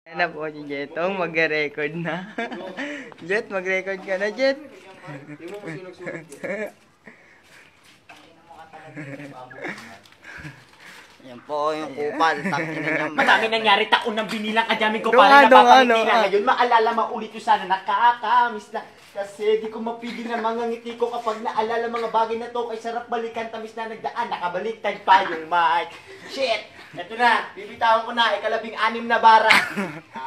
Yan na po si Jetong, mag-record na. Jet, mag-record ka na, Jet. Yan po yung kupal. Madami nangyari, taon nang binilang kadyamin ko para napapangitila. Ngayon maalala maulit yung sana nakakamiss na. Kasi di ko mapigil na mga ngiti ko kapag naalala mga bagay na to. Kay sarap balikan, tamis na nagdaan, nakabaliktad pa yung mic. Shit! Ito na, bibitawan ko na, ikalabing-anim na bara.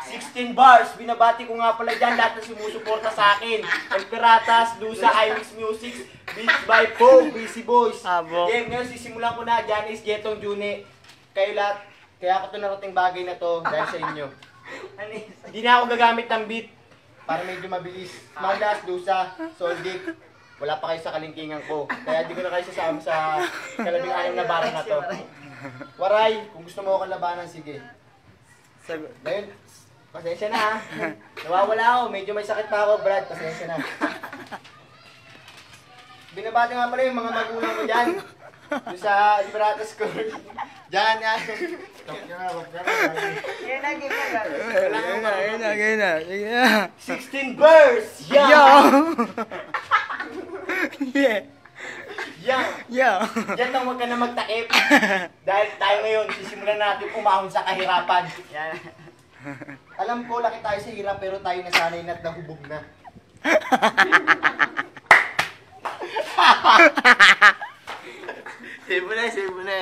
16 bars, binabati ko nga pala dyan, lahat na sumusuporta sa akin. El Piratas, Lusa, Iris Music, Beats by Poe, Busy Boys. Game, ngayon sisimulan ko na, Janice, Jetong, Juni. Kayo lahat, kaya ako ito narating bagay na to dahil sa inyo. Hindi na ako gagamit ng beat para medyo mabilis. Smartlass, Lusa, Soldic, wala pa kayo sa kalingkingan ko. Kaya di ko na kayo sasama sa kalabing-anim na bara na to. Waray, kung gusto mo ako labanan, sige. Ngayon, pasensya na ha. Nawawala ako, medyo may sakit pa ako, Brad. Pasensya na. Binabati nga pala yung mga magulang ko dyan. Doon sa Ibrata School. Dyan yan. Yan na. 16 birds! Yo! Yeah! Yeah! Diyan lang huwag ka na magtakip. Dahil tayo ngayon, sisimulan natin umahon sa kahirapan. Yan. Alam ko, laki tayo sa hirap, pero tayo nasanay na't nahubog na. Save mo na.